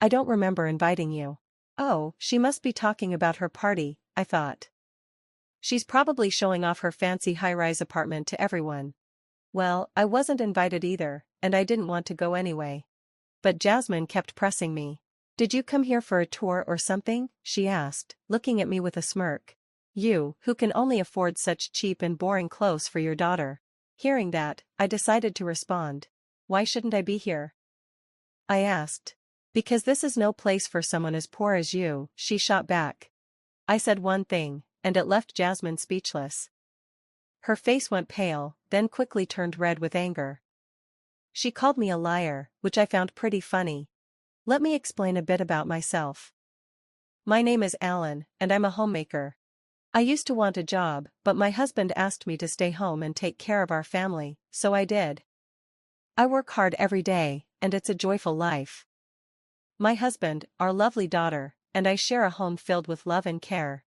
I don't remember inviting you. Oh, she must be talking about her party, I thought. She's probably showing off her fancy high-rise apartment to everyone. Well, I wasn't invited either, and I didn't want to go anyway. But Jasmine kept pressing me. Did you come here for a tour or something? She asked, looking at me with a smirk. You, who can only afford such cheap and boring clothes for your daughter. Hearing that, I decided to respond. Why shouldn't I be here? I asked. Because this is no place for someone as poor as you, she shot back. I said one thing, and it left Jasmine speechless. Her face went pale, then quickly turned red with anger. She called me a liar, which I found pretty funny. Let me explain a bit about myself. My name is Alan, and I'm a homemaker. I used to want a job, but my husband asked me to stay home and take care of our family, so I did. I work hard every day, and it's a joyful life. My husband, our lovely daughter, and I share a home filled with love and care.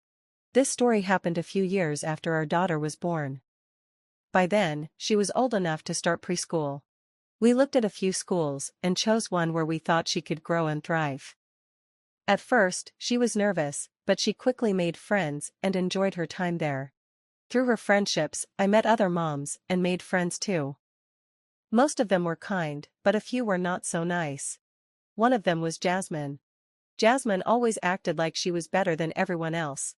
This story happened a few years after our daughter was born. By then, she was old enough to start preschool. We looked at a few schools and chose one where we thought she could grow and thrive. At first, she was nervous, but she quickly made friends and enjoyed her time there. Through her friendships, I met other moms and made friends too. Most of them were kind, but a few were not so nice. One of them was Jasmine. Jasmine always acted like she was better than everyone else.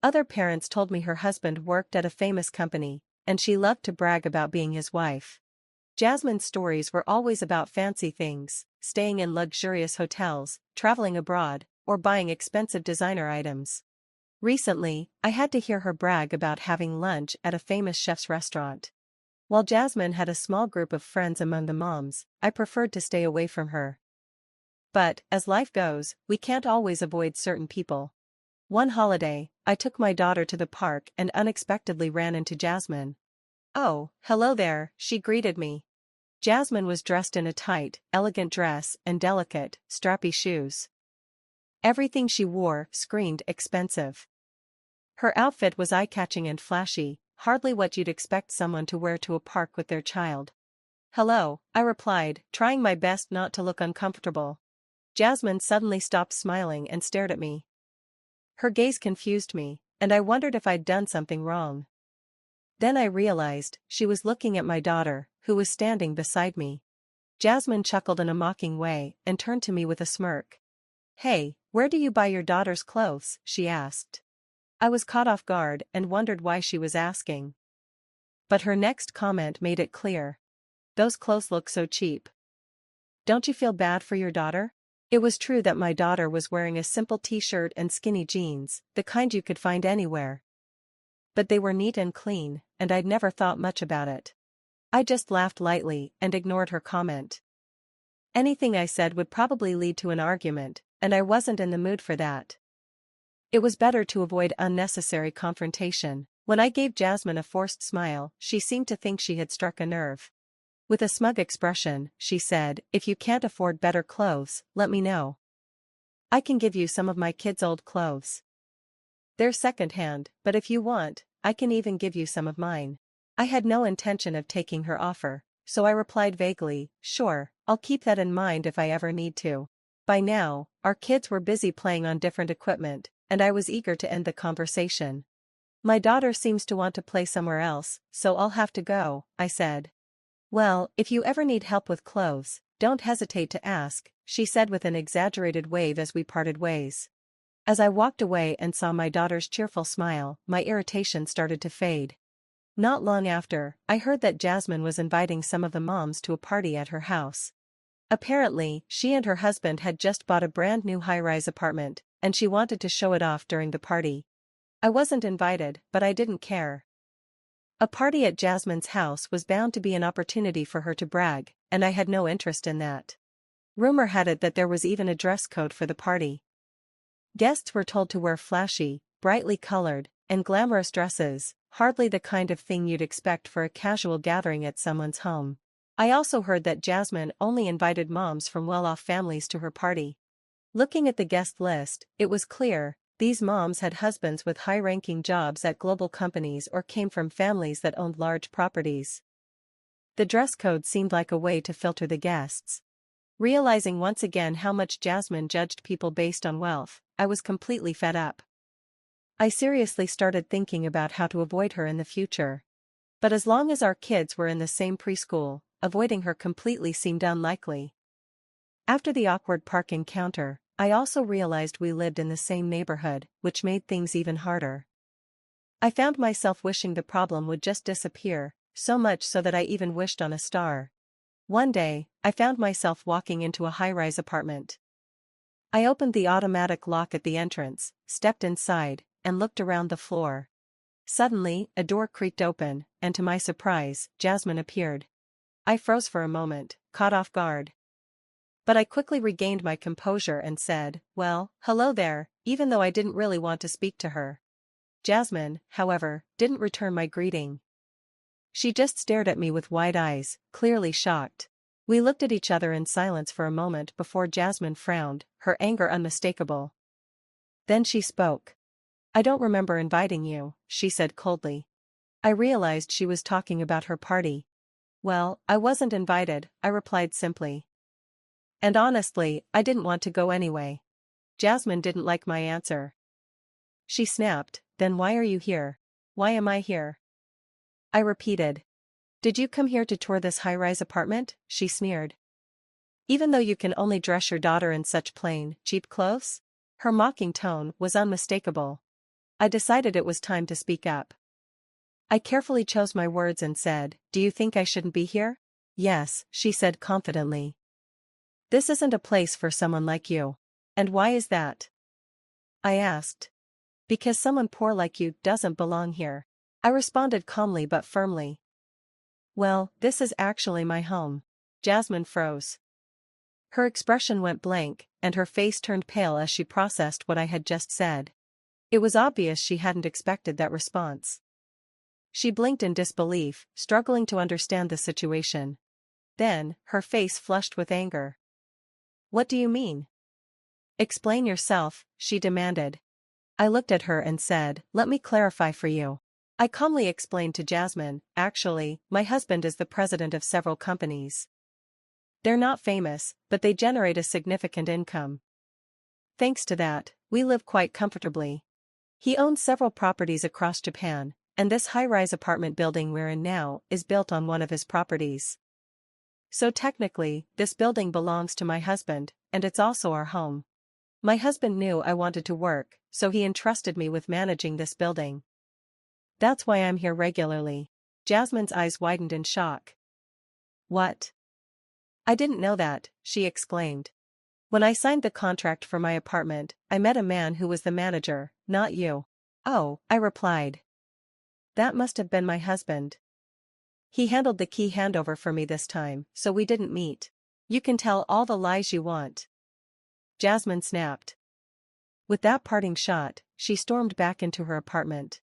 Other parents told me her husband worked at a famous company, and she loved to brag about being his wife. Jasmine's stories were always about fancy things, staying in luxurious hotels, traveling abroad, or buying expensive designer items. Recently, I had to hear her brag about having lunch at a famous chef's restaurant. While Jasmine had a small group of friends among the moms, I preferred to stay away from her. But, as life goes, we can't always avoid certain people. One holiday, I took my daughter to the park and unexpectedly ran into Jasmine. "Oh, hello there," she greeted me. Jasmine was dressed in a tight, elegant dress and delicate, strappy shoes. Everything she wore screamed expensive. Her outfit was eye-catching and flashy, hardly what you'd expect someone to wear to a park with their child. "Hello," I replied, trying my best not to look uncomfortable. Jasmine suddenly stopped smiling and stared at me. Her gaze confused me, and I wondered if I'd done something wrong. Then I realized she was looking at my daughter, who was standing beside me. Jasmine chuckled in a mocking way and turned to me with a smirk. "Hey, where do you buy your daughter's clothes?" she asked. I was caught off guard and wondered why she was asking. But her next comment made it clear. "Those clothes look so cheap. Don't you feel bad for your daughter?" It was true that my daughter was wearing a simple t-shirt and skinny jeans, the kind you could find anywhere. But they were neat and clean, and I'd never thought much about it. I just laughed lightly and ignored her comment. Anything I said would probably lead to an argument, and I wasn't in the mood for that. It was better to avoid unnecessary confrontation. When I gave Jasmine a forced smile, she seemed to think she had struck a nerve. With a smug expression, she said, "If you can't afford better clothes, let me know. I can give you some of my kids' old clothes. They're second-hand, but if you want, I can even give you some of mine." I had no intention of taking her offer, so I replied vaguely, "Sure, I'll keep that in mind if I ever need to." By now, our kids were busy playing on different equipment, and I was eager to end the conversation. "My daughter seems to want to play somewhere else, so I'll have to go," I said. "Well, if you ever need help with clothes, don't hesitate to ask," she said with an exaggerated wave as we parted ways. As I walked away and saw my daughter's cheerful smile, my irritation started to fade. Not long after, I heard that Jasmine was inviting some of the moms to a party at her house. Apparently, she and her husband had just bought a brand new high-rise apartment, and she wanted to show it off during the party. I wasn't invited, but I didn't care. A party at Jasmine's house was bound to be an opportunity for her to brag, and I had no interest in that. Rumor had it that there was even a dress code for the party. Guests were told to wear flashy, brightly colored, and glamorous dresses, hardly the kind of thing you'd expect for a casual gathering at someone's home. I also heard that Jasmine only invited moms from well-off families to her party. Looking at the guest list, it was clear, these moms had husbands with high-ranking jobs at global companies or came from families that owned large properties. The dress code seemed like a way to filter the guests. Realizing once again how much Jasmine judged people based on wealth, I was completely fed up. I seriously started thinking about how to avoid her in the future. But as long as our kids were in the same preschool, avoiding her completely seemed unlikely. After the awkward park encounter, I also realized we lived in the same neighborhood, which made things even harder. I found myself wishing the problem would just disappear, so much so that I even wished on a star. One day, I found myself walking into a high-rise apartment. I opened the automatic lock at the entrance, stepped inside, and looked around the floor. Suddenly, a door creaked open, and to my surprise, Jasmine appeared. I froze for a moment, caught off guard. But I quickly regained my composure and said, "Well, hello there," even though I didn't really want to speak to her. Jasmine, however, didn't return my greeting. She just stared at me with wide eyes, clearly shocked. We looked at each other in silence for a moment before Jasmine frowned, her anger unmistakable. Then she spoke. "I don't remember inviting you," she said coldly. I realized she was talking about her party. "Well, I wasn't invited," I replied simply. And honestly, I didn't want to go anyway. Jasmine didn't like my answer. She snapped, "Then why are you here? Why am I here?" I repeated. "Did you come here to tour this high-rise apartment?" she sneered. "Even though you can only dress your daughter in such plain, cheap clothes?" Her mocking tone was unmistakable. I decided it was time to speak up. I carefully chose my words and said, "Do you think I shouldn't be here?" "Yes," she said confidently. "This isn't a place for someone like you." "And why is that?" I asked. "Because someone poor like you doesn't belong here." I responded calmly but firmly. "Well, this is actually my home." Jasmine froze. Her expression went blank, and her face turned pale as she processed what I had just said. It was obvious she hadn't expected that response. She blinked in disbelief, struggling to understand the situation. Then, her face flushed with anger. "What do you mean?" "Explain yourself," she demanded. I looked at her and said, "Let me clarify for you." I calmly explained to Jasmine, "Actually, my husband is the president of several companies. They're not famous, but they generate a significant income. Thanks to that, we live quite comfortably. He owns several properties across Japan, and this high-rise apartment building we're in now is built on one of his properties. So technically, this building belongs to my husband, and it's also our home. My husband knew I wanted to work, so he entrusted me with managing this building. That's why I'm here regularly." Jasmine's eyes widened in shock. "What? I didn't know that," she exclaimed. "When I signed the contract for my apartment, I met a man who was the manager, not you." "Oh," I replied. "That must have been my husband. He handled the key handover for me this time, so we didn't meet. You can tell all the lies you want." Jasmine snapped. With that parting shot, she stormed back into her apartment.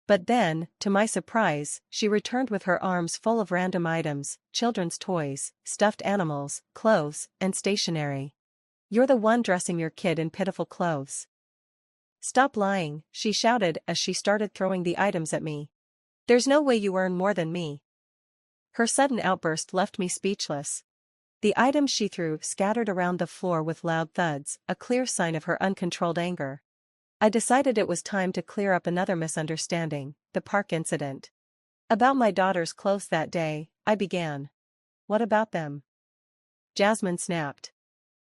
But then, to my surprise, she returned with her arms full of random items, children's toys, stuffed animals, clothes, and stationery. "You're the one dressing your kid in pitiful clothes." "Stop lying," she shouted as she started throwing the items at me. "There's no way you earn more than me." Her sudden outburst left me speechless. The items she threw scattered around the floor with loud thuds, a clear sign of her uncontrolled anger. I decided it was time to clear up another misunderstanding, the park incident. "About my daughter's clothes that day," I began. "What about them?" Jasmine snapped.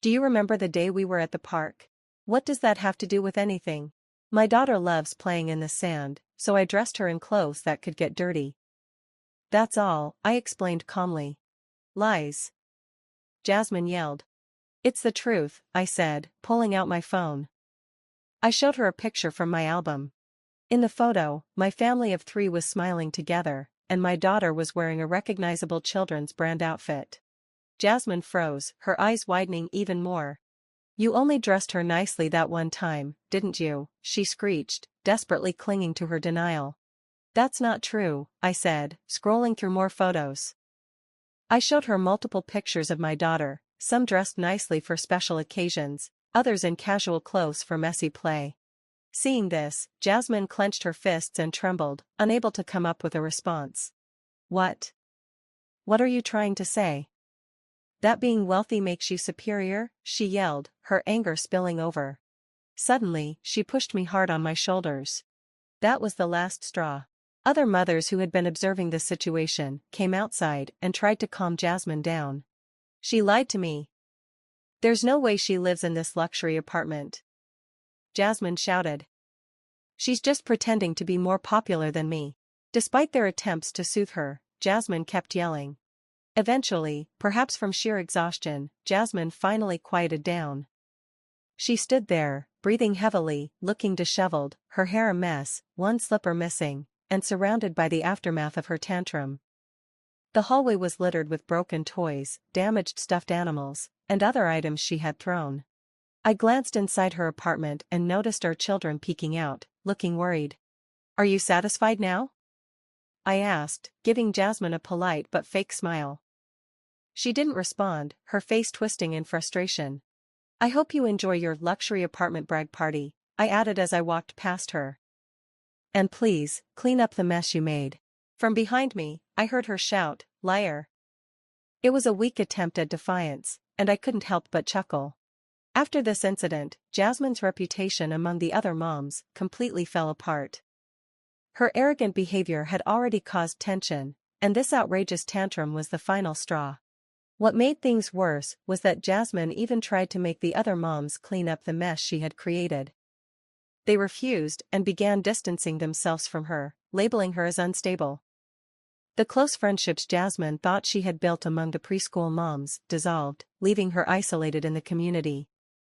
"Do you remember the day we were at the park? What does that have to do with anything? My daughter loves playing in the sand, so I dressed her in clothes that could get dirty." "That's all," I explained calmly. "Lies!" Jasmine yelled. "It's the truth," I said, pulling out my phone. I showed her a picture from my album. In the photo, my family of 3 was smiling together, and my daughter was wearing a recognizable children's brand outfit. Jasmine froze, her eyes widening even more. "You only dressed her nicely that one time, didn't you?" she screeched, desperately clinging to her denial. "That's not true," I said, scrolling through more photos. I showed her multiple pictures of my daughter, some dressed nicely for special occasions, others in casual clothes for messy play. Seeing this, Jasmine clenched her fists and trembled, unable to come up with a response. "What? What are you trying to say?" That being wealthy makes you superior, she yelled, her anger spilling over. Suddenly, she pushed me hard on my shoulders. That was the last straw. Other mothers who had been observing the situation came outside and tried to calm Jasmine down. She lied to me. There's no way she lives in this luxury apartment. Jasmine shouted. She's just pretending to be more popular than me. Despite their attempts to soothe her, Jasmine kept yelling. Eventually, perhaps from sheer exhaustion, Jasmine finally quieted down. She stood there, breathing heavily, looking disheveled, her hair a mess, one slipper missing, and surrounded by the aftermath of her tantrum. The hallway was littered with broken toys, damaged stuffed animals, and other items she had thrown. I glanced inside her apartment and noticed our children peeking out, looking worried. "Are you satisfied now?" I asked, giving Jasmine a polite but fake smile. She didn't respond, her face twisting in frustration. "I hope you enjoy your luxury apartment brag party," I added as I walked past her. "And please, clean up the mess you made." From behind me, I heard her shout, "Liar." It was a weak attempt at defiance, and I couldn't help but chuckle. After this incident, Jasmine's reputation among the other moms completely fell apart. Her arrogant behavior had already caused tension, and this outrageous tantrum was the final straw. What made things worse was that Jasmine even tried to make the other moms clean up the mess she had created. They refused and began distancing themselves from her, labeling her as unstable. The close friendships Jasmine thought she had built among the preschool moms dissolved, leaving her isolated in the community.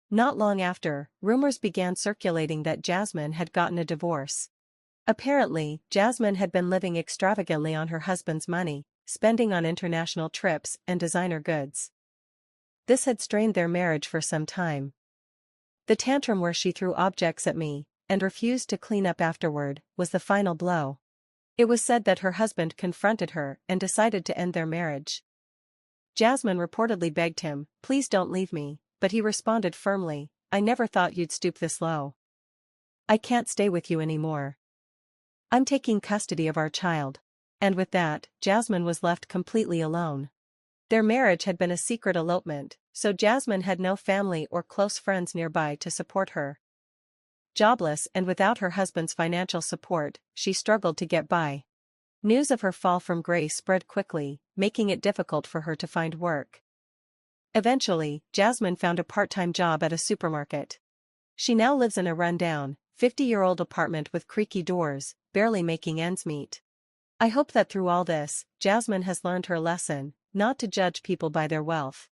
Not long after, rumors began circulating that Jasmine had gotten a divorce. Apparently, Jasmine had been living extravagantly on her husband's money, spending on international trips and designer goods. This had strained their marriage for some time. The tantrum where she threw objects at me, and refused to clean up afterward, was the final blow. It was said that her husband confronted her and decided to end their marriage. Jasmine reportedly begged him, "Please don't leave me," but he responded firmly, "I never thought you'd stoop this low. I can't stay with you anymore. I'm taking custody of our child." And with that, Jasmine was left completely alone. Their marriage had been a secret elopement, so Jasmine had no family or close friends nearby to support her. Jobless and without her husband's financial support, she struggled to get by. News of her fall from grace spread quickly, making it difficult for her to find work. Eventually, Jasmine found a part-time job at a supermarket. She now lives in a rundown, 50-year-old apartment with creaky doors, barely making ends meet. I hope that through all this, Jasmine has learned her lesson, not to judge people by their wealth.